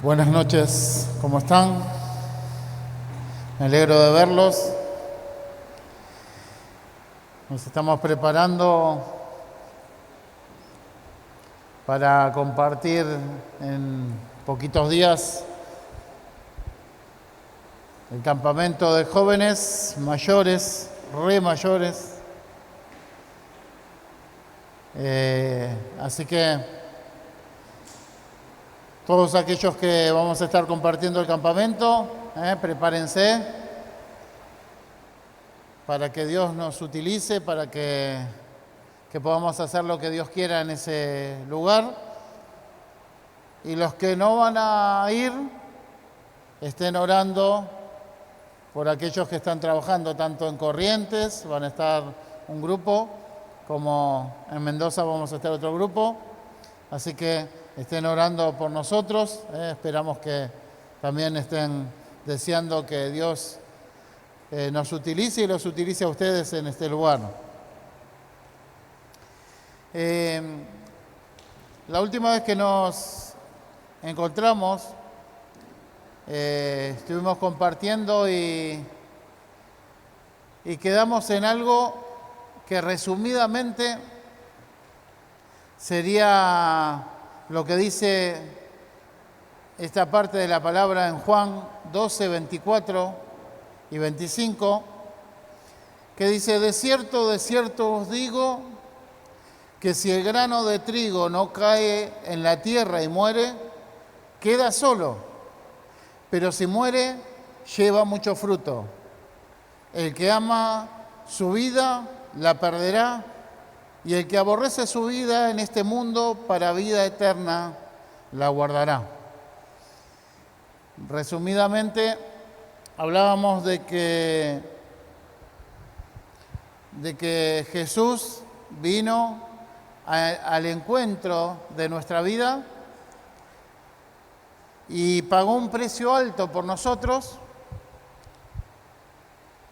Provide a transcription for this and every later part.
Buenas noches, ¿cómo están? Me alegro de verlos. Nos estamos preparando para compartir en poquitos días el campamento de jóvenes, mayores, re mayores. Así que todos aquellos que vamos a estar compartiendo el campamento, prepárense para que Dios nos utilice, para que podamos hacer lo que Dios quiera en ese lugar. Y los que no van a ir, estén orando por aquellos que están trabajando, tanto en Corrientes, van a estar un grupo, como en Mendoza vamos a estar otro grupo. Así que estén orando por nosotros. Esperamos que también estén deseando que Dios nos utilice y los utilice a ustedes en este lugar. La última vez que nos encontramos, estuvimos compartiendo y quedamos en algo que resumidamente sería lo que dice esta parte de la palabra en Juan 12, 24 y 25, que dice: de cierto os digo, que si el grano de trigo no cae en la tierra y muere, queda solo, pero si muere, lleva mucho fruto. El que ama su vida, la perderá, y el que aborrece su vida en este mundo, para vida eterna, la guardará. Resumidamente, hablábamos de que Jesús vino al encuentro de nuestra vida y pagó un precio alto por nosotros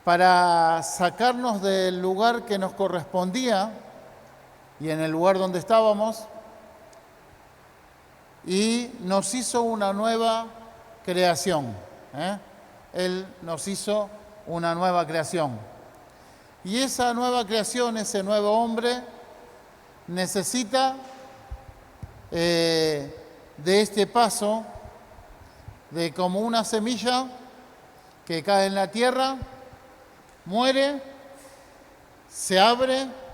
para sacarnos del lugar que nos correspondía y en el lugar donde estábamos, y nos hizo una nueva creación. Él nos hizo una nueva creación. Y esa nueva creación, ese nuevo hombre, necesita de este paso, de como una semilla que cae en la tierra, muere, se abre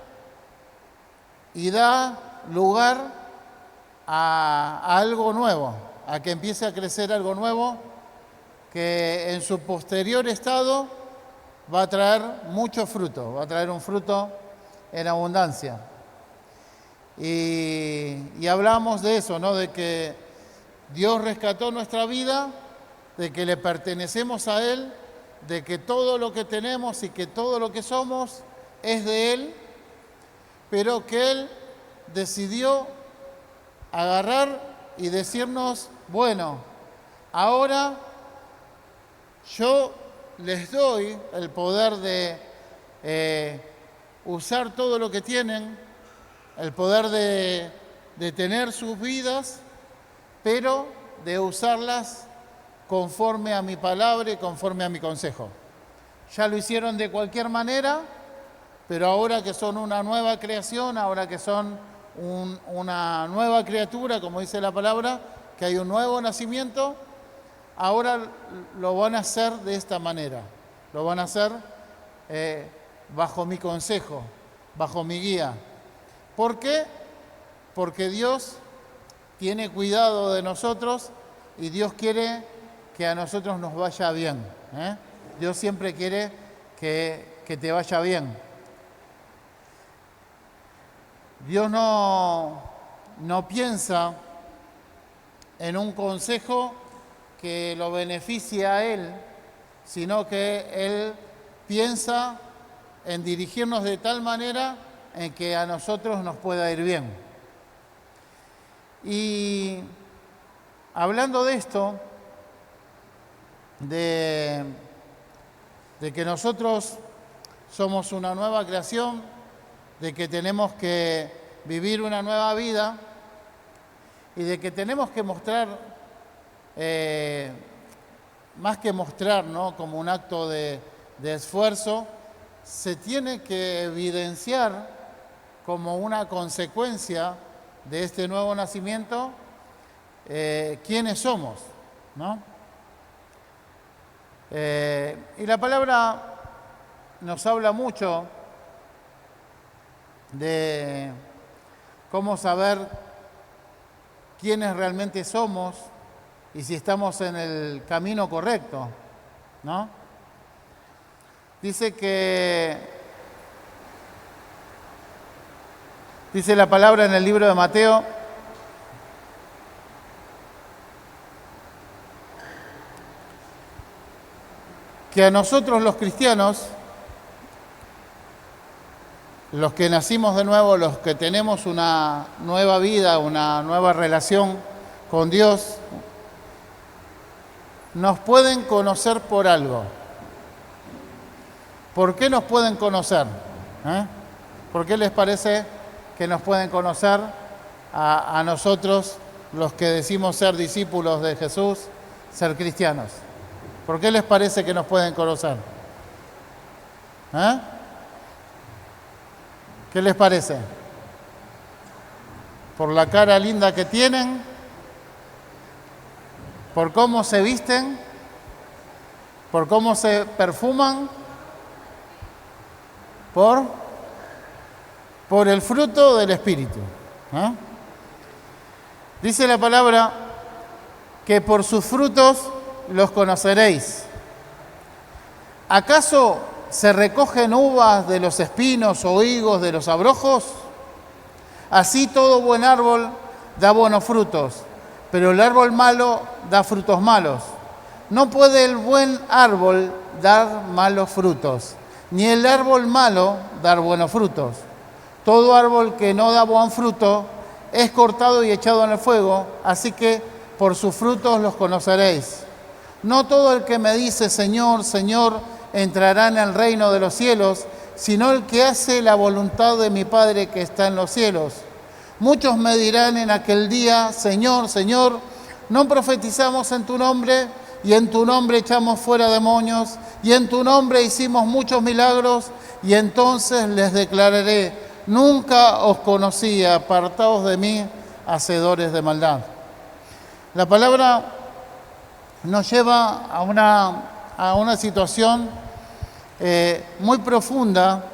y da lugar a algo nuevo, a que empiece a crecer algo nuevo que en su posterior estado va a traer mucho fruto, va a traer un fruto en abundancia. Y hablamos de eso, ¿no? De que Dios rescató nuestra vida, de que le pertenecemos a Él, de que todo lo que tenemos y que todo lo que somos es de Él, pero que Él decidió agarrar y decirnos: bueno, ahora yo les doy el poder de usar todo lo que tienen, el poder de tener sus vidas, pero de usarlas conforme a mi palabra y conforme a mi consejo. Ya lo hicieron de cualquier manera, pero ahora que son una nueva creación, ahora que son una nueva criatura, como dice la palabra, que hay un nuevo nacimiento, ahora lo van a hacer de esta manera. Lo van a hacer bajo mi consejo, bajo mi guía. ¿Por qué? Porque Dios tiene cuidado de nosotros y Dios quiere que a nosotros nos vaya bien. Dios siempre quiere que te vaya bien. Dios no piensa en un consejo que lo beneficie a Él, sino que Él piensa en dirigirnos de tal manera en que a nosotros nos pueda ir bien. Y hablando de esto, de que nosotros somos una nueva creación, de que tenemos que vivir una nueva vida y de que tenemos que mostrar más que mostrar, ¿no?, como un acto de esfuerzo, se tiene que evidenciar como una consecuencia de este nuevo nacimiento quiénes somos, ¿no? Y la palabra nos habla mucho de cómo saber quiénes realmente somos y si estamos en el camino correcto, ¿no? Dice la palabra en el libro de Mateo, que a nosotros los cristianos, los que nacimos de nuevo, los que tenemos una nueva vida, una nueva relación con Dios, nos pueden conocer por algo. ¿Por qué nos pueden conocer? ¿Por qué les parece que nos pueden conocer a nosotros, los que decimos ser discípulos de Jesús, ser cristianos? ¿Por qué les parece que nos pueden conocer? ¿Qué les parece? ¿Por la cara linda que tienen? ¿Por cómo se visten? ¿Por cómo se perfuman? Por el fruto del Espíritu. Dice la palabra que por sus frutos los conoceréis. ¿Acaso se recogen uvas de los espinos o higos de los abrojos? Así todo buen árbol da buenos frutos, pero el árbol malo da frutos malos. No puede el buen árbol dar malos frutos, ni el árbol malo dar buenos frutos. Todo árbol que no da buen fruto es cortado y echado en el fuego, así que por sus frutos los conoceréis. No todo el que me dice Señor, Señor, entrará en el reino de los cielos, sino el que hace la voluntad de mi Padre que está en los cielos. Muchos me dirán en aquel día, Señor, Señor, ¿no profetizamos en tu nombre? Y en tu nombre echamos fuera demonios, y en tu nombre hicimos muchos milagros, y entonces les declararé, nunca os conocí, apartaos de mí, hacedores de maldad. La palabra nos lleva a una situación muy profunda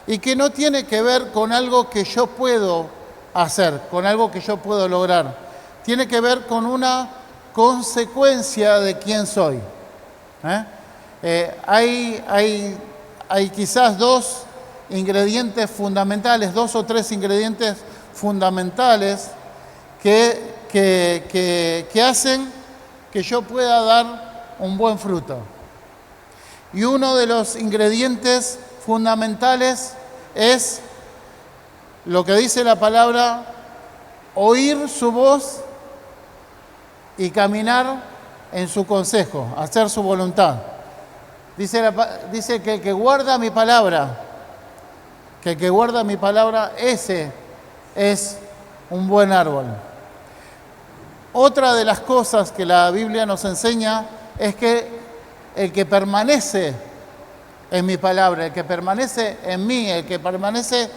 y que no tiene que ver con algo que yo puedo hacer, con algo que yo puedo lograr. Tiene que ver con una consecuencia de quién soy. Hay quizás dos ingredientes fundamentales, 2 o 3 ingredientes fundamentales que hacen que yo pueda dar un buen fruto. Y uno de los ingredientes fundamentales es lo que dice la palabra, oír su voz y caminar en su consejo, hacer su voluntad. Dice que el que guarda mi palabra, ese es un buen árbol. Otra de las cosas que la Biblia nos enseña es que el que permanece en mi palabra, el que permanece en mí, el que permanece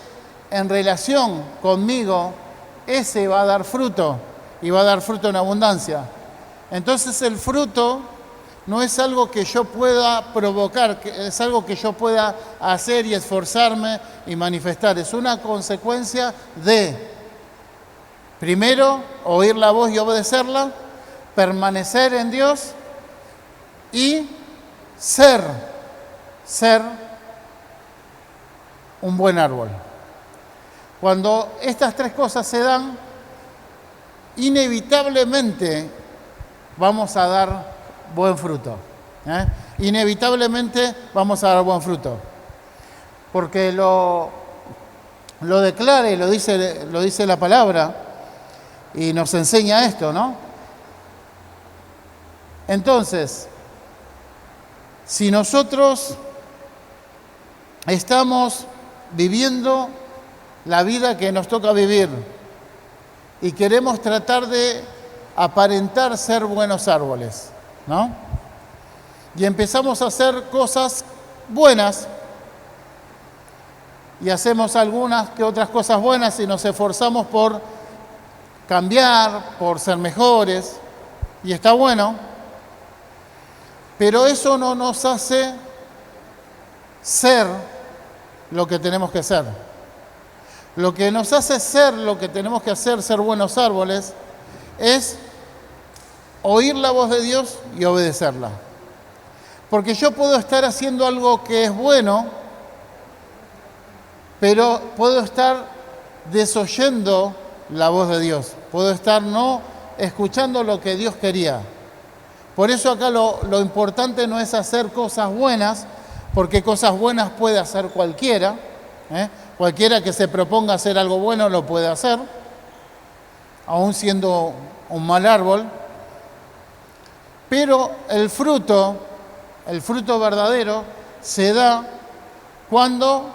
en relación conmigo, ese va a dar fruto y va a dar fruto en abundancia. Entonces el fruto no es algo que yo pueda provocar, es algo que yo pueda hacer y esforzarme y manifestar. Es una consecuencia de, primero, oír la voz y obedecerla, permanecer en Dios y ser un buen árbol. Cuando estas 3 cosas se dan, inevitablemente vamos a dar buen fruto. Inevitablemente vamos a dar buen fruto. Porque lo declara y lo dice la palabra y nos enseña esto, ¿no? Entonces, si nosotros estamos viviendo la vida que nos toca vivir y queremos tratar de aparentar ser buenos árboles, ¿no? Y empezamos a hacer cosas buenas y hacemos algunas que otras cosas buenas y nos esforzamos por cambiar, por ser mejores, y está bueno, pero eso no nos hace ser lo que tenemos que ser. Lo que nos hace ser lo que tenemos que hacer, ser buenos árboles, es oír la voz de Dios y obedecerla. Porque yo puedo estar haciendo algo que es bueno, pero puedo estar desoyendo la voz de Dios. Puedo estar no escuchando lo que Dios quería. Por eso acá lo importante no es hacer cosas buenas, porque cosas buenas puede hacer cualquiera. Cualquiera que se proponga hacer algo bueno lo puede hacer, aún siendo un mal árbol. Pero el fruto verdadero se da cuando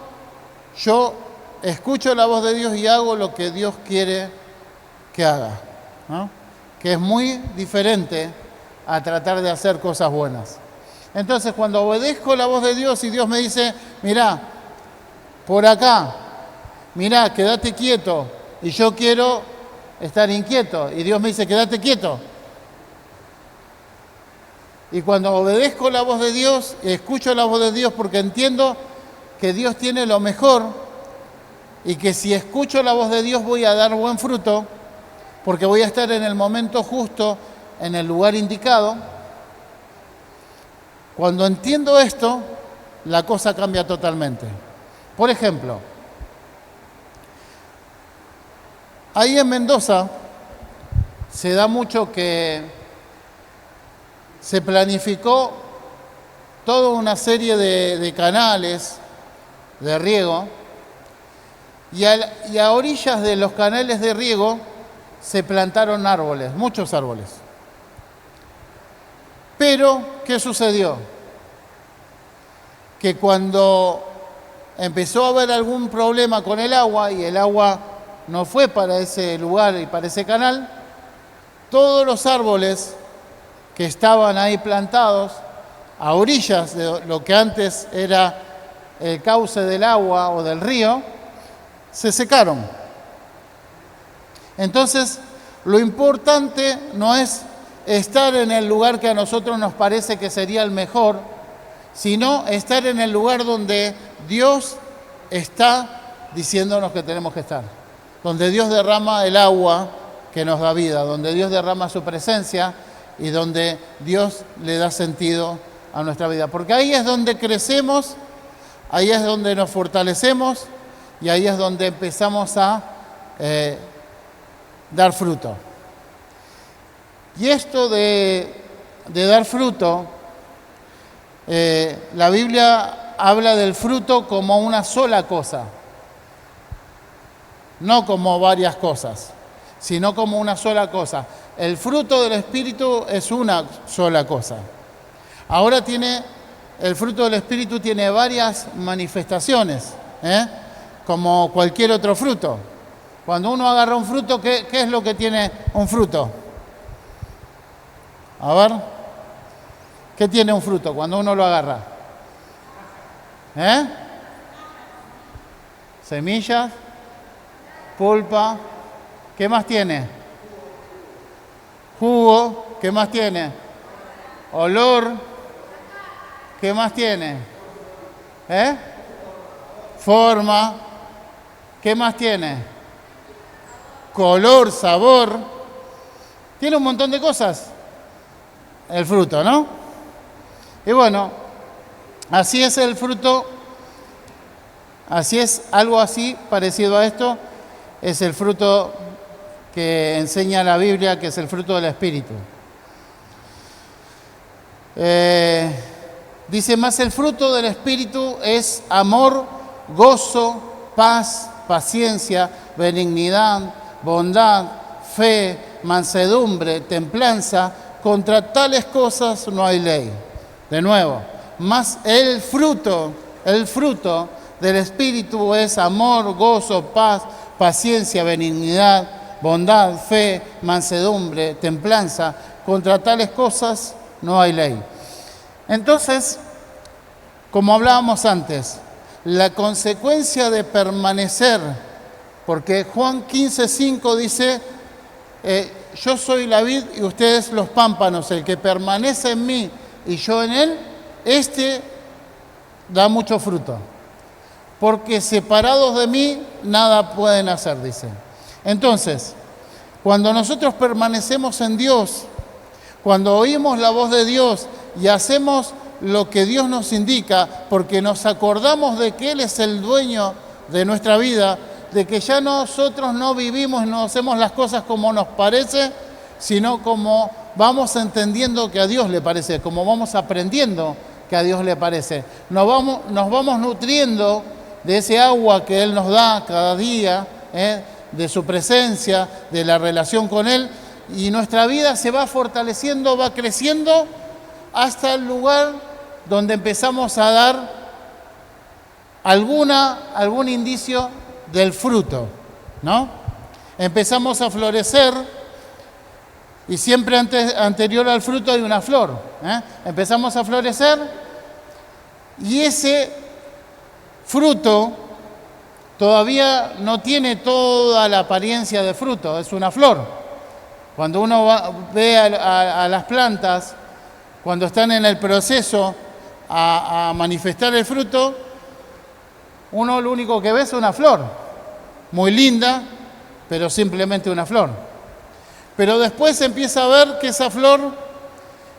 yo escucho la voz de Dios y hago lo que Dios quiere que haga, ¿no? Que es muy diferente a tratar de hacer cosas buenas. Entonces, cuando obedezco la voz de Dios y Dios me dice, mirá, por acá, mirá, quédate quieto, y yo quiero estar inquieto, y Dios me dice, quédate quieto. Y cuando obedezco la voz de Dios, escucho la voz de Dios porque entiendo que Dios tiene lo mejor y que si escucho la voz de Dios voy a dar buen fruto, porque voy a estar en el momento justo, en el lugar indicado. Cuando entiendo esto, la cosa cambia totalmente. Por ejemplo, ahí en Mendoza se da mucho que se planificó toda una serie de canales de riego y a orillas de los canales de riego se plantaron árboles, muchos árboles. Pero, ¿qué sucedió? Que cuando empezó a haber algún problema con el agua y el agua no fue para ese lugar y para ese canal, todos los árboles que estaban ahí plantados a orillas de lo que antes era el cauce del agua o del río, se secaron. Entonces, lo importante no es estar en el lugar que a nosotros nos parece que sería el mejor, sino estar en el lugar donde Dios está diciéndonos que tenemos que estar, donde Dios derrama el agua que nos da vida, donde Dios derrama su presencia y donde Dios le da sentido a nuestra vida. Porque ahí es donde crecemos, ahí es donde nos fortalecemos y ahí es donde empezamos a dar fruto. Y esto de dar fruto, la Biblia habla del fruto como una sola cosa, no como varias cosas, sino como una sola cosa. El fruto del Espíritu es una sola cosa. Ahora el fruto del Espíritu tiene varias manifestaciones, como cualquier otro fruto. Cuando uno agarra un fruto, ¿qué es lo que tiene un fruto? A ver, ¿qué tiene un fruto cuando uno lo agarra? Semillas, pulpa, ¿qué más tiene? Jugo, ¿qué más tiene? Olor, ¿qué más tiene? Forma, ¿qué más tiene? Color, sabor, tiene un montón de cosas el fruto, ¿no? Y bueno, así es el fruto, así es, algo así parecido a esto, es el fruto que enseña la Biblia, que es el fruto del Espíritu. Dice más, el fruto del Espíritu es amor, gozo, paz, paciencia, benignidad, bondad, fe, mansedumbre, templanza. Contra tales cosas no hay ley. De nuevo, más el fruto del Espíritu es amor, gozo, paz, paciencia, benignidad, bondad, fe, mansedumbre, templanza. Contra tales cosas no hay ley. Entonces, como hablábamos antes, la consecuencia de permanecer, porque Juan 15:5 dice, yo soy la vid y ustedes los pámpanos, el que permanece en mí y yo en él, este da mucho fruto. Porque separados de mí, nada pueden hacer, dice. Entonces, cuando nosotros permanecemos en Dios, cuando oímos la voz de Dios y hacemos lo que Dios nos indica, porque nos acordamos de que Él es el dueño de nuestra vida, de que ya nosotros no vivimos y no hacemos las cosas como nos parece, sino como vamos entendiendo que a Dios le parece, como vamos aprendiendo que a Dios le parece. Nos vamos nutriendo de ese agua que Él nos da cada día, de su presencia, de la relación con Él, y nuestra vida se va fortaleciendo, va creciendo, hasta el lugar donde empezamos a dar algún indicio del fruto, ¿no? Empezamos a florecer y siempre anterior al fruto hay una flor. Empezamos a florecer y ese fruto todavía no tiene toda la apariencia de fruto, es una flor. Cuando uno ve a las plantas, cuando están en el proceso a manifestar el fruto, uno lo único que ve es una flor, muy linda, pero simplemente una flor. Pero después se empieza a ver que esa flor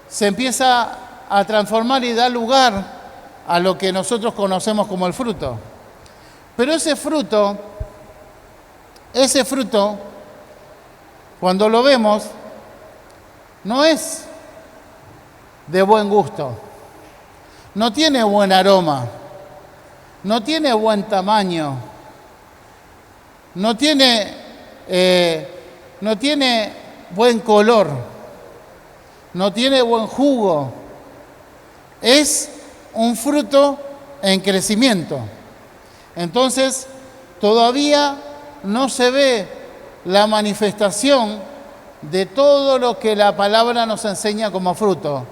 se empieza a transformar y da lugar a lo que nosotros conocemos como el fruto. Pero ese fruto, cuando lo vemos, no es de buen gusto, no tiene buen aroma, no tiene buen tamaño, no tiene buen color, no tiene buen jugo. Es un fruto en crecimiento. Entonces, todavía no se ve la manifestación de todo lo que la palabra nos enseña como fruto.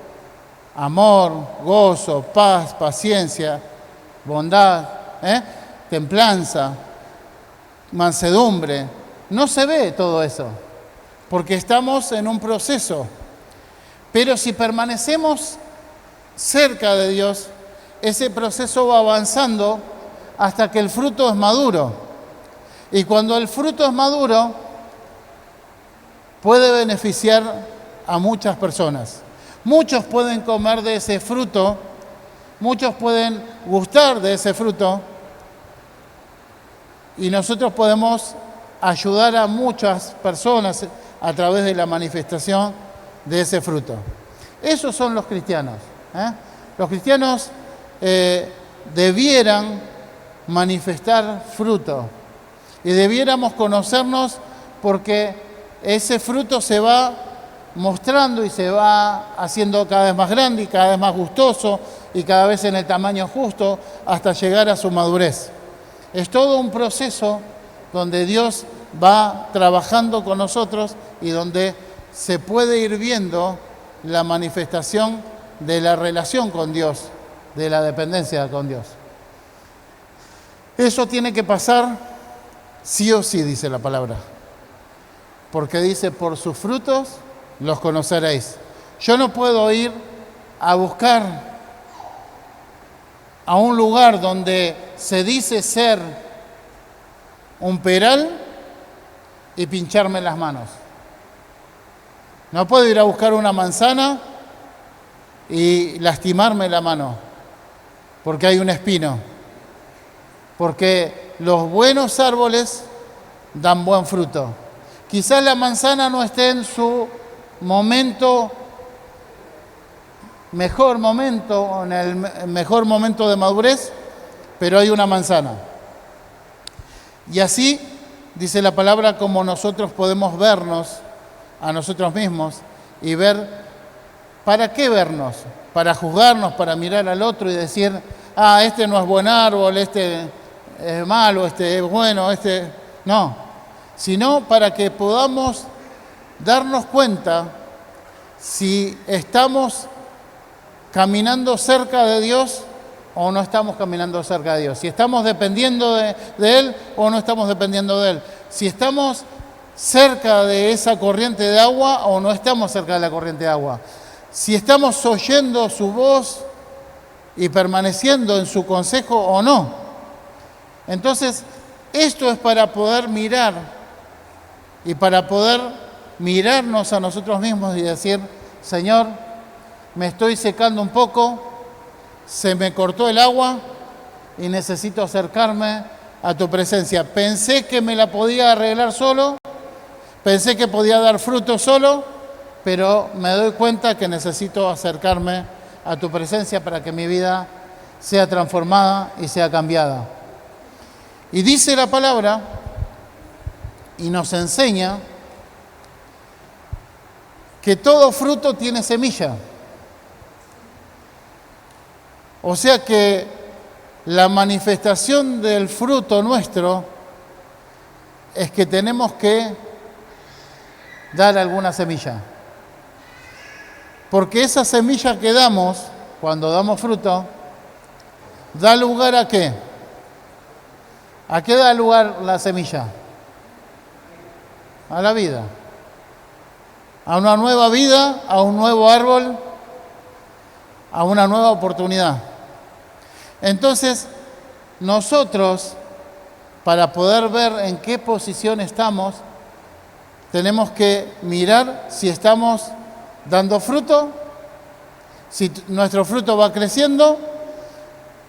Amor, gozo, paz, paciencia, bondad, templanza, mansedumbre. No se ve todo eso, porque estamos en un proceso. Pero si permanecemos cerca de Dios, ese proceso va avanzando hasta que el fruto es maduro. Y cuando el fruto es maduro, puede beneficiar a muchas personas. Muchos pueden comer de ese fruto, muchos pueden gustar de ese fruto, y nosotros podemos ayudar a muchas personas a través de la manifestación de ese fruto. Esos son los cristianos. Los cristianos debieran manifestar fruto y debiéramos conocernos, porque ese fruto se va mostrando y se va haciendo cada vez más grande y cada vez más gustoso y cada vez en el tamaño justo hasta llegar a su madurez. Es todo un proceso donde Dios va trabajando con nosotros y donde se puede ir viendo la manifestación de la relación con Dios, de la dependencia con Dios. Eso tiene que pasar sí o sí, dice la palabra, porque dice, por sus frutos los conoceréis. Yo no puedo ir a buscar a un lugar donde se dice ser un peral y pincharme las manos. No puedo ir a buscar una manzana y lastimarme la mano porque hay un espino. Porque los buenos árboles dan buen fruto. Quizás la manzana no esté en su mejor momento, en el mejor momento de madurez, pero hay una manzana. Y así dice la palabra, como nosotros podemos vernos a nosotros mismos y ver, ¿para qué vernos? Para juzgarnos, para mirar al otro y decir, este no es buen árbol, este es malo, este es bueno, este... No, sino para que podamos darnos cuenta si estamos caminando cerca de Dios o no estamos caminando cerca de Dios, si estamos dependiendo de Él o no estamos dependiendo de Él, si estamos cerca de esa corriente de agua o no estamos cerca de la corriente de agua, si estamos oyendo su voz y permaneciendo en su consejo o no. Entonces, esto es para poder mirar y para poder mirarnos a nosotros mismos y decir, Señor, me estoy secando un poco, se me cortó el agua y necesito acercarme a tu presencia. Pensé que me la podía arreglar solo, pensé que podía dar fruto solo, pero me doy cuenta que necesito acercarme a tu presencia para que mi vida sea transformada y sea cambiada. Y dice la palabra y nos enseña que todo fruto tiene semilla. O sea que la manifestación del fruto nuestro es que tenemos que dar alguna semilla. Porque esa semilla que damos, cuando damos fruto, da lugar ¿a qué? ¿A qué da lugar la semilla? A la vida. A una nueva vida, a un nuevo árbol, a una nueva oportunidad. Entonces, nosotros, para poder ver en qué posición estamos, tenemos que mirar si estamos dando fruto, si nuestro fruto va creciendo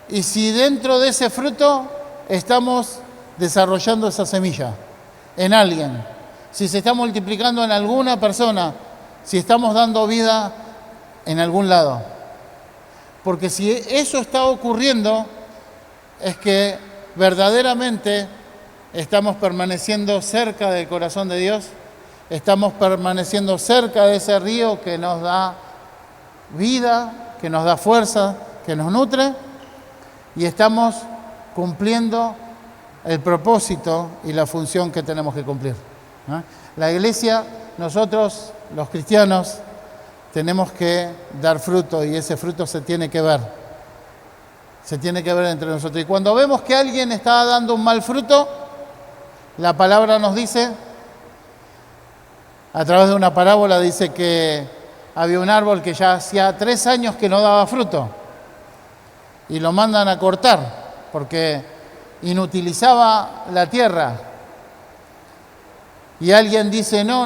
y si dentro de ese fruto estamos desarrollando esa semilla en alguien, si se está multiplicando en alguna persona, si estamos dando vida en algún lado. Porque si eso está ocurriendo, es que verdaderamente estamos permaneciendo cerca del corazón de Dios, estamos permaneciendo cerca de ese río que nos da vida, que nos da fuerza, que nos nutre, y estamos cumpliendo el propósito y la función que tenemos que cumplir. La iglesia, nosotros, los cristianos, tenemos que dar fruto y ese fruto se tiene que ver. Se tiene que ver entre nosotros. Y cuando vemos que alguien está dando un mal fruto, la palabra nos dice, a través de una parábola, dice que había un árbol que ya hacía 3 años que no daba fruto y lo mandan a cortar porque inutilizaba la tierra. Y alguien dice, no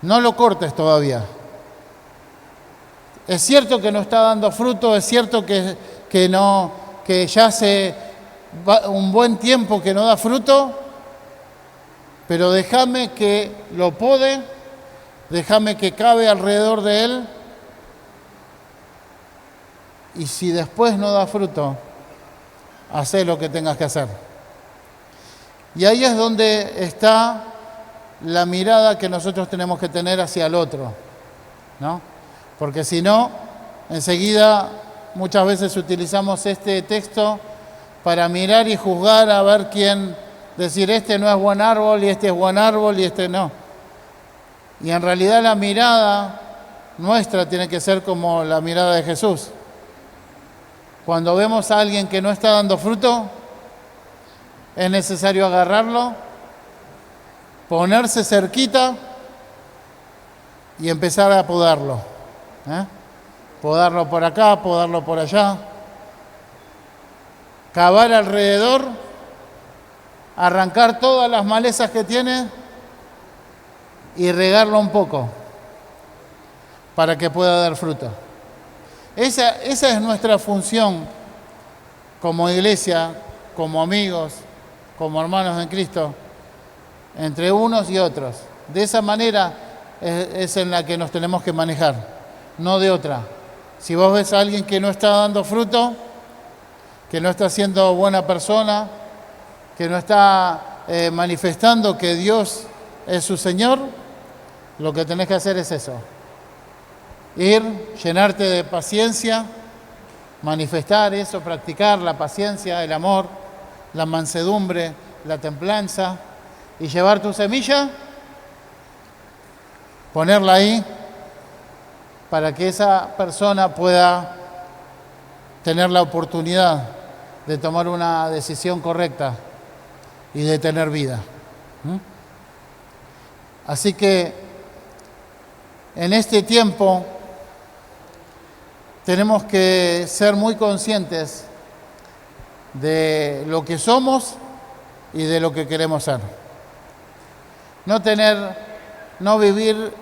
lo cortes todavía. Es cierto que no está dando fruto, es cierto que ya hace un buen tiempo que no da fruto, pero déjame que lo pode, déjame que cabe alrededor de él, y si después no da fruto, hacé lo que tengas que hacer. Y ahí es donde está la mirada que nosotros tenemos que tener hacia el otro, ¿no? Porque si no, enseguida muchas veces utilizamos este texto para mirar y juzgar a ver quién, decir este no es buen árbol y este es buen árbol y este no. Y en realidad la mirada nuestra tiene que ser como la mirada de Jesús. Cuando vemos a alguien que no está dando fruto, es necesario agarrarlo, ponerse cerquita y empezar a podarlo. Podarlo por acá, podarlo por allá. Cavar alrededor, arrancar todas las malezas que tiene y regarlo un poco para que pueda dar fruto. Esa es nuestra función como iglesia, como amigos, como hermanos en Cristo, entre unos y otros. De esa manera es en la que nos tenemos que manejar, no de otra. Si vos ves a alguien que no está dando fruto, que no está siendo buena persona, que no está manifestando que Dios es su Señor, lo que tenés que hacer es eso. Ir, llenarte de paciencia, manifestar eso, practicar la paciencia, el amor, la mansedumbre, la templanza, y llevar tu semilla, ponerla ahí para que esa persona pueda tener la oportunidad de tomar una decisión correcta y de tener vida. Así que en este tiempo tenemos que ser muy conscientes de lo que somos y de lo que queremos ser. No vivir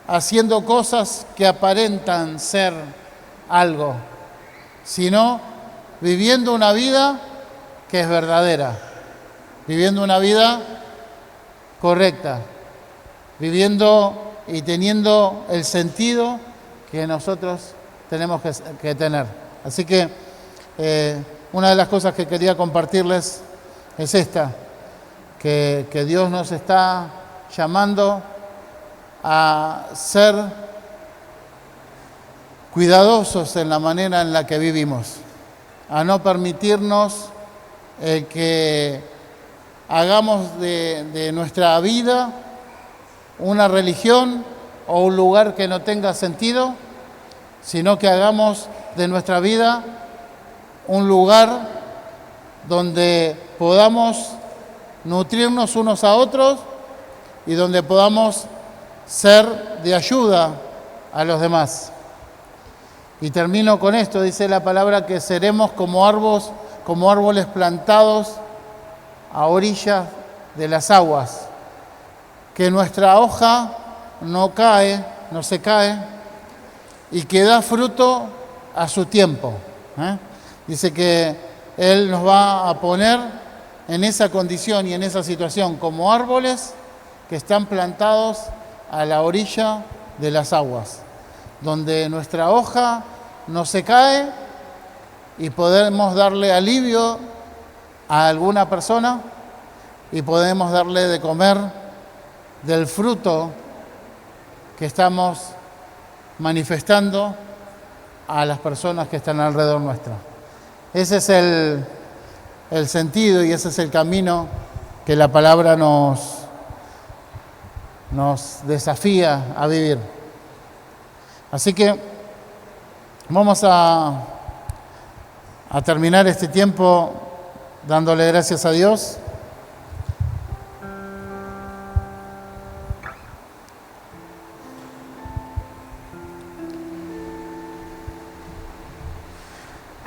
haciendo cosas que aparentan ser algo, sino viviendo una vida que es verdadera, viviendo una vida correcta, viviendo y teniendo el sentido que nosotros tenemos que tener. Así que una de las cosas que quería compartirles es esta, que Dios nos está llamando a ser cuidadosos en la manera en la que vivimos, a no permitirnos que hagamos de nuestra vida una religión o un lugar que no tenga sentido, sino que hagamos de nuestra vida un lugar donde podamos nutrirnos unos a otros y donde podamos ser de ayuda a los demás. Y termino con esto, dice la palabra que seremos como árboles plantados a orillas de las aguas, que nuestra hoja no se cae y que da fruto a su tiempo. Dice que Él nos va a poner en esa condición y en esa situación como árboles que están plantados a la orilla de las aguas, donde nuestra hoja no se cae y podemos darle alivio a alguna persona y podemos darle de comer del fruto que estamos manifestando a las personas que están alrededor nuestro. Ese es el sentido y ese es el camino que la palabra nos desafía a vivir. Así que vamos a terminar este tiempo dándole gracias a Dios.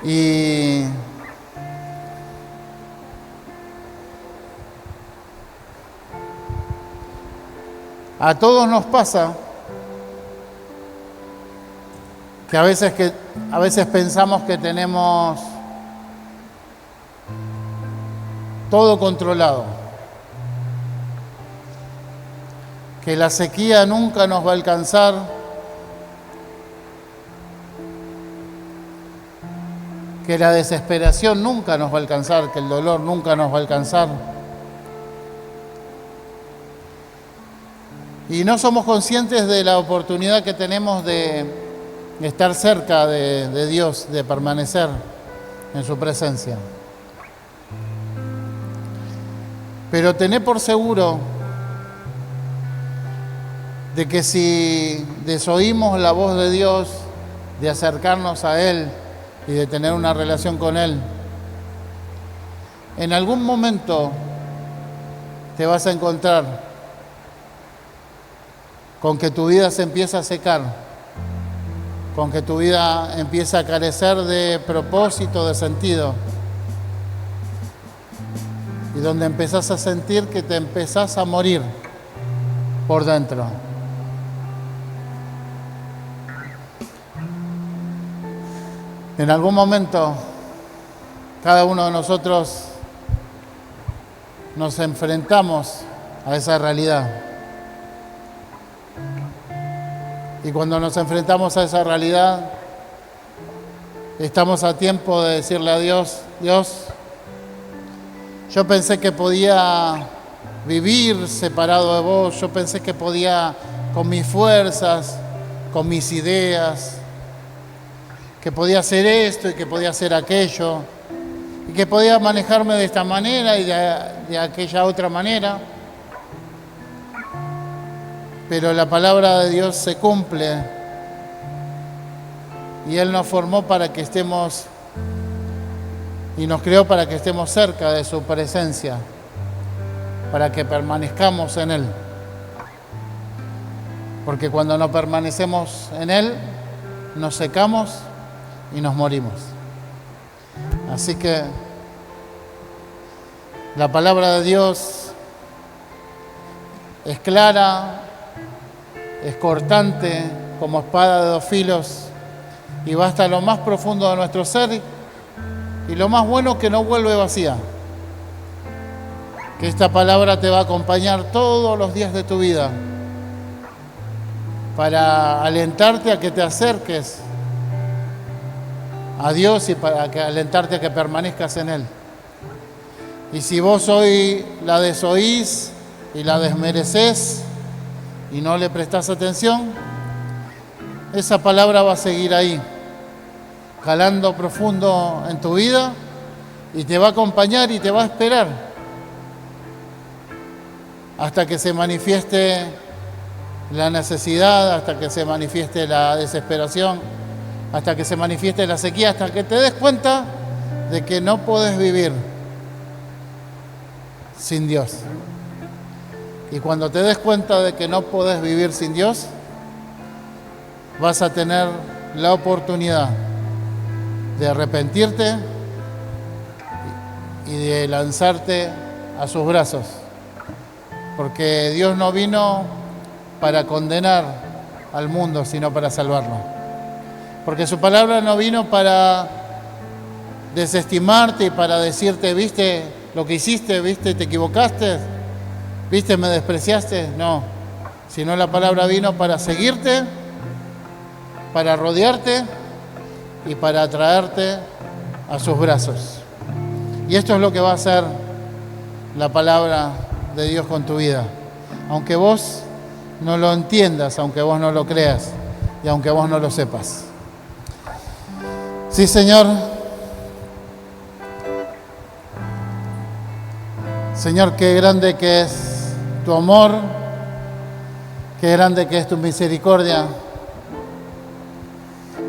Y a todos nos pasa que a veces pensamos que tenemos todo controlado, que la sequía nunca nos va a alcanzar, que la desesperación nunca nos va a alcanzar, que el dolor nunca nos va a alcanzar. Y no somos conscientes de la oportunidad que tenemos de estar cerca de Dios, de permanecer en su presencia. Pero tené por seguro de que si desoímos la voz de Dios, de acercarnos a Él y de tener una relación con Él, en algún momento te vas a encontrar con que tu vida se empieza a secar, con que tu vida empieza a carecer de propósito, de sentido, y donde empezás a sentir que te empezás a morir por dentro. En algún momento, cada uno de nosotros nos enfrentamos a esa realidad. Y cuando nos enfrentamos a esa realidad, estamos a tiempo de decirle a Dios: Dios, yo pensé que podía vivir separado de vos, yo pensé que podía con mis fuerzas, con mis ideas, que podía hacer esto y que podía hacer aquello, y y que podía manejarme de esta manera y de aquella otra manera. Pero la palabra de Dios se cumple y Él nos formó para que estemos y nos creó para que estemos cerca de su presencia, para que permanezcamos en Él. Porque cuando no permanecemos en Él, nos secamos y nos morimos. Así que la palabra de Dios es clara, es cortante como espada de dos filos y va hasta lo más profundo de nuestro ser, y lo más bueno que no vuelve vacía. Que esta palabra te va a acompañar todos los días de tu vida para alentarte a que te acerques a Dios y para alentarte a que permanezcas en Él. Y si vos hoy la desoís y la desmerecés y no le prestás atención, esa palabra va a seguir ahí, calando profundo en tu vida y te va a acompañar y te va a esperar hasta que se manifieste la necesidad, hasta que se manifieste la desesperación, hasta que se manifieste la sequía, hasta que te des cuenta de que no podés vivir sin Dios. Y cuando te des cuenta de que no podés vivir sin Dios, vas a tener la oportunidad de arrepentirte y de lanzarte a sus brazos. Porque Dios no vino para condenar al mundo, sino para salvarlo. Porque su palabra no vino para desestimarte y para decirte, viste lo que hiciste, viste, te equivocaste, viste, me despreciaste. No, sino la palabra vino para seguirte, para rodearte y para atraerte a sus brazos. Y esto es lo que va a hacer la palabra de Dios con tu vida. Aunque vos no lo entiendas, aunque vos no lo creas y aunque vos no lo sepas. Sí, Señor. Señor, qué grande que es tu amor, qué grande que es tu misericordia,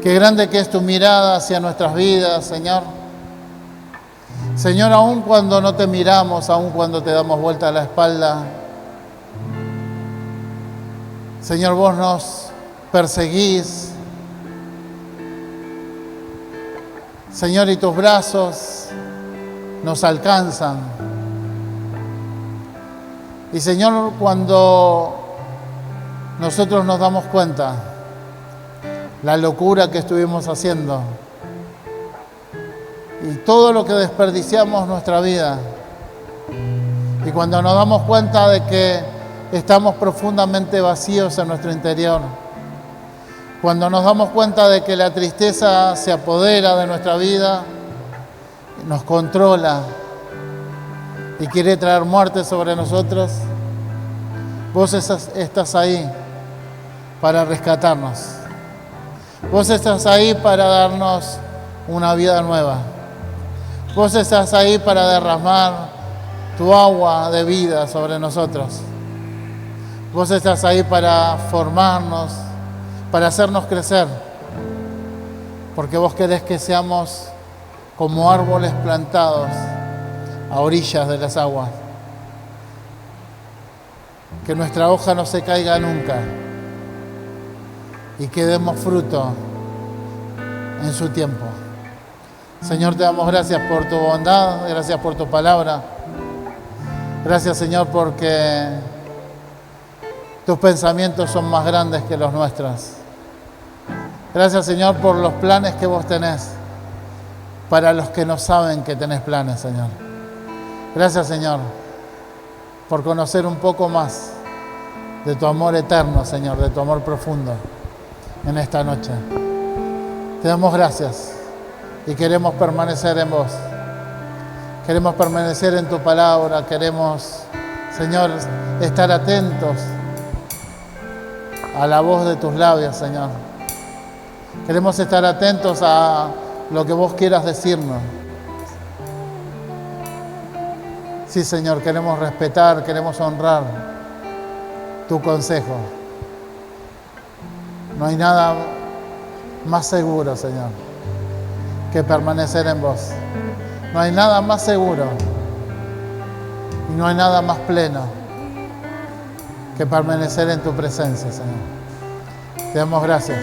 qué grande que es tu mirada hacia nuestras vidas, Señor. Señor, aun cuando no te miramos, aun cuando te damos vuelta a la espalda, Señor, vos nos perseguís, Señor, y tus brazos nos alcanzan. Y Señor, cuando nosotros nos damos cuenta la locura que estuvimos haciendo y todo lo que desperdiciamos nuestra vida, y cuando nos damos cuenta de que estamos profundamente vacíos en nuestro interior, cuando nos damos cuenta de que la tristeza se apodera de nuestra vida, nos controla y quiere traer muerte sobre nosotros, vos estás ahí para rescatarnos. Vos estás ahí para darnos una vida nueva. Vos estás ahí para derramar tu agua de vida sobre nosotros. Vos estás ahí para formarnos, para hacernos crecer, porque vos querés que seamos como árboles plantados a orillas de las aguas, que nuestra hoja no se caiga nunca y que demos fruto en su tiempo. Señor, te damos gracias por tu bondad, gracias por tu palabra. Gracias, Señor, porque tus pensamientos son más grandes que los nuestros. Gracias, Señor, por los planes que vos tenés para los que no saben que tenés planes, Señor. Gracias, Señor, por conocer un poco más de tu amor eterno, Señor, de tu amor profundo en esta noche. Te damos gracias y queremos permanecer en vos. Queremos permanecer en tu palabra. Queremos, Señor, estar atentos a la voz de tus labios, Señor. Queremos estar atentos a lo que vos quieras decirnos. Sí, Señor, queremos respetar, queremos honrar tu consejo. No hay nada más seguro, Señor, que permanecer en vos. No hay nada más seguro y no hay nada más pleno que permanecer en tu presencia, Señor. Te damos gracias.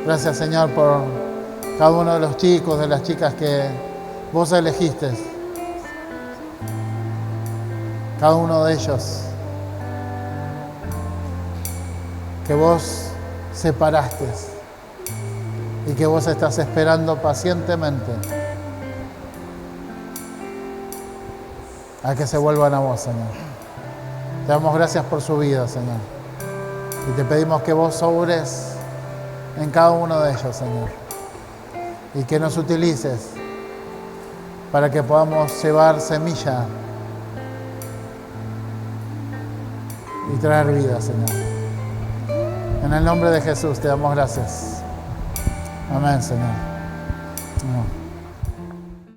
Gracias, Señor, por cada uno de los chicos, de las chicas que vos elegiste. Cada uno de ellos que vos separaste y que vos estás esperando pacientemente a que se vuelvan a vos, Señor. Te damos gracias por su vida, Señor. Y te pedimos que vos obres en cada uno de ellos, Señor. Y que nos utilices para que podamos llevar semilla y traer vida, Señor. En el nombre de Jesús te damos gracias. Amén, Señor.